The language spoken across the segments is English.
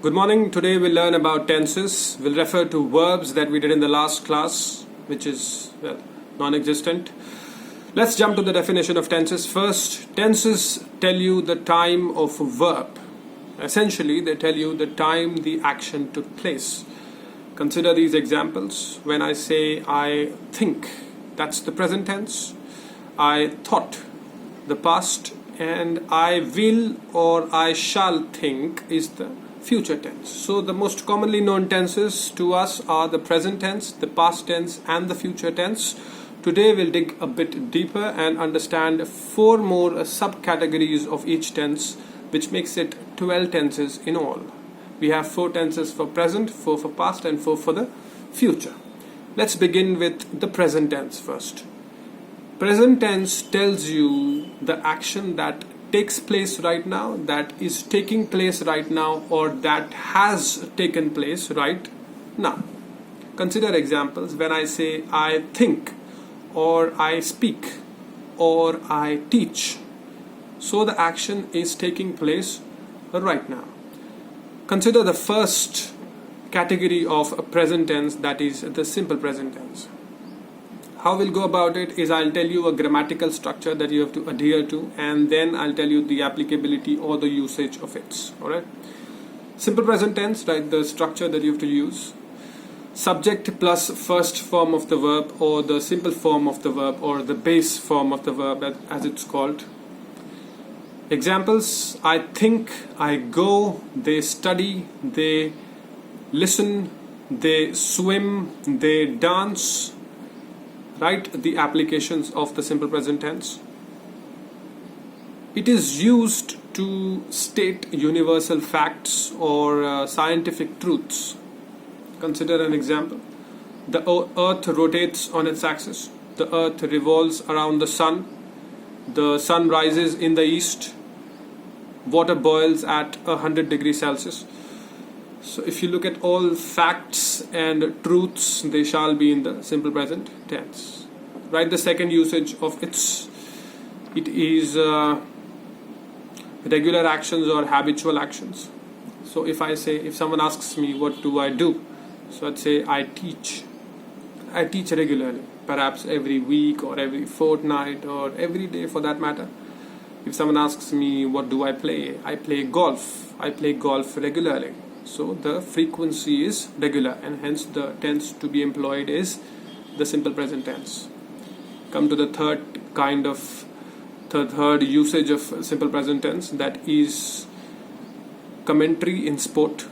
Good morning. Today we'll learn about tenses. We'll refer to verbs that we did in the last class, which is non-existent. Let's jump to the definition of tenses. First, tenses tell you the time of a verb. Essentially, they tell you the time the action took place. Consider these examples. When I say I think, that's the present tense. I thought, the past, and I will or I shall think is the future tense. So the most commonly known tenses to us are the present tense, the past tense, and the future tense. Today we'll dig a bit deeper and understand 4 more subcategories of each tense, which makes it 12 tenses in all. We have 4 tenses for present, 4 for past, and 4 for the future. Let's begin with the present tense first. Present tense tells you the action that takes place right now, that is taking place right now, or that has taken place right now. Consider examples. When I say I think, or I speak, or I teach, so the action is taking place right now. Consider the first category of a present tense, that is the simple present tense. How we'll go about it is I'll tell you a grammatical structure that you have to adhere to, and then I'll tell you the applicability or the usage of it. Alright? Simple present tense, right? The structure that you have to use. Subject plus first form of the verb, or the simple form of the verb, or the base form of the verb as it's called. Examples: I think, I go, they study, they listen, they swim, they dance. Right? The applications of the simple present tense. It is used to state universal facts or scientific truths. Consider an example. The earth rotates on its axis. The earth revolves around the sun. The sun rises in the east. Water boils at 100 degrees Celsius. So if you look at all facts and truths, they shall be in the simple present tense. Right? The second usage of it is regular actions or habitual actions. So if someone asks me what do I do, so I'd say I teach. I teach regularly, perhaps every week or every fortnight or every day for that matter. If someone asks me what do I play golf. I play golf regularly. So the frequency is regular, and hence the tense to be employed is the simple present tense. Come to the third usage of simple present tense, that is commentary in sport.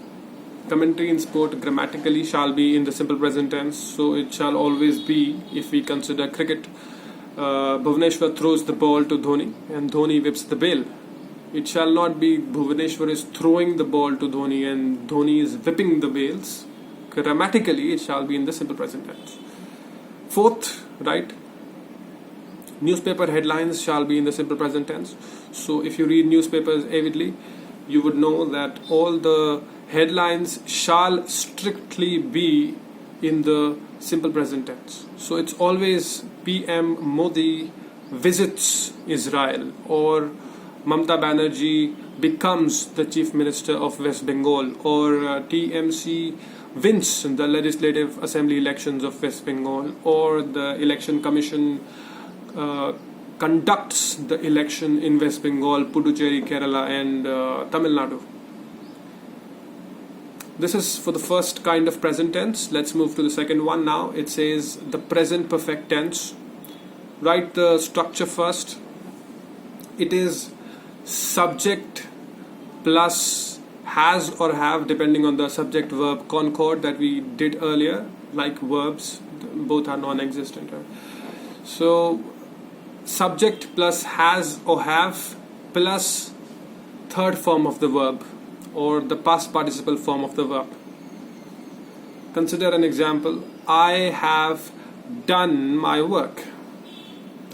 Commentary in sport grammatically shall be in the simple present tense, so it shall always be, if we consider cricket, Bhuvaneshwar throws the ball to Dhoni and Dhoni whips the bail. It shall not be Bhuvaneshwar is throwing the ball to Dhoni and Dhoni is whipping the bails. Grammatically, it shall be in the simple present tense. Fourth, right? Newspaper headlines shall be in the simple present tense. So if you read newspapers avidly, you would know that all the headlines shall strictly be in the simple present tense. So it's always PM Modi visits Israel, or Mamata Banerjee becomes the Chief Minister of West Bengal, or TMC wins the Legislative Assembly elections of West Bengal, or the Election Commission conducts the election in West Bengal, Puducherry, Kerala, and Tamil Nadu. This is for the first kind of present tense. Let's move to the second one now. It says the present perfect tense. Write the structure first. It is subject plus has or have, depending on the subject verb concord that we did earlier. Like verbs, both are non-existent, right? So subject plus has or have plus third form of the verb, or the past participle form of the verb. Consider an example. I have done my work.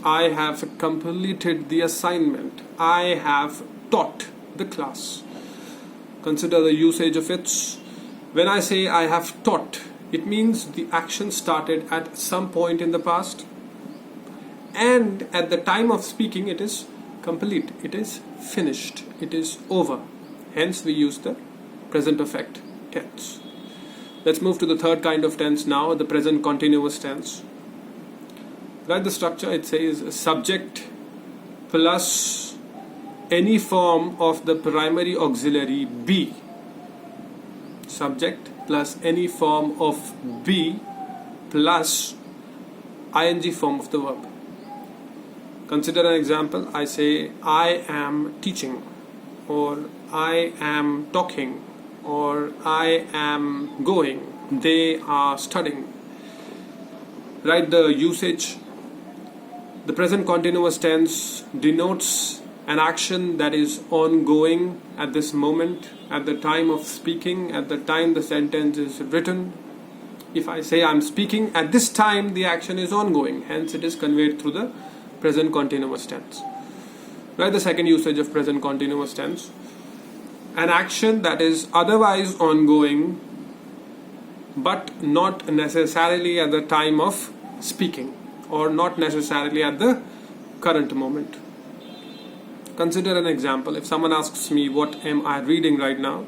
I have completed the assignment. I have taught the class. Consider the usage of it. When I say I have taught, it means the action started at some point in the past, and at the time of speaking it is complete, it is finished, it is over. Hence we use the present perfect tense. Let's move to the third kind of tense now, the present continuous tense. Write the structure. It says subject plus any form of the primary auxiliary be. Subject plus any form of be plus ing form of the verb. Consider an example. I say I am teaching, or I am talking, or I am going, they are studying. Write the usage. The present continuous tense denotes an action that is ongoing at this moment, at the time of speaking, at the time the sentence is written. If I say I'm speaking, at this time the action is ongoing, hence it is conveyed through the present continuous tense. Write the second usage of present continuous tense. An action that is otherwise ongoing but not necessarily at the time of speaking, or not necessarily at the current moment. Consider an example. If someone asks me what am I reading right now,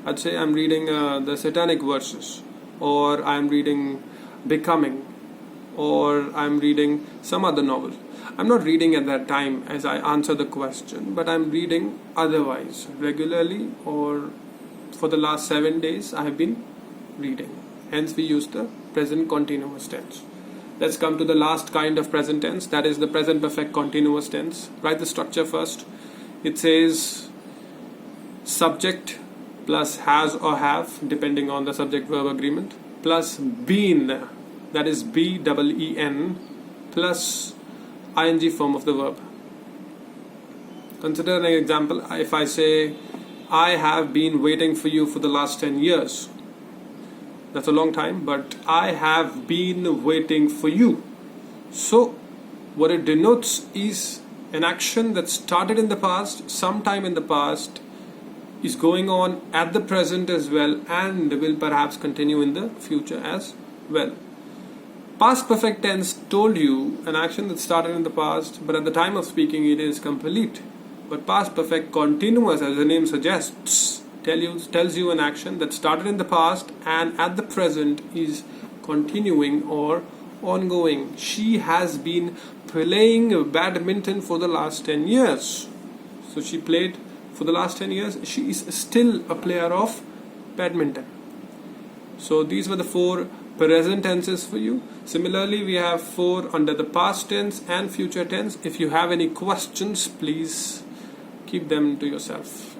I'd say I'm reading the Satanic verses, or I'm reading Becoming, or I'm reading some other novel. I'm not reading at that time as I answer the question, but I'm reading otherwise, regularly, or for the last 7 days I have been reading. Hence we use the present continuous tense. Let's come to the last kind of present tense, that is the present perfect continuous tense. Write the structure first. It says subject plus has or have, depending on the subject verb agreement, plus been, that is B-E-E-N, plus ing form of the verb. Consider an example. If I say I have been waiting for you for the last 10 years, that's a long time, but I have been waiting for you. So what it denotes is an action that started in the past, sometime in the past, is going on at the present as well, and will perhaps continue in the future as well. Past perfect tense told you an action that started in the past, but at the time of speaking it is complete. But past perfect continuous, as the name suggests, tells you an action that started in the past and at the present is continuing or ongoing. She has been playing badminton for the last 10 years. So she played for the last 10 years. She is still a player of badminton. So these were the 4 present tenses for you. Similarly, we have 4 under the past tense and future tense. If you have any questions, please keep them to yourself.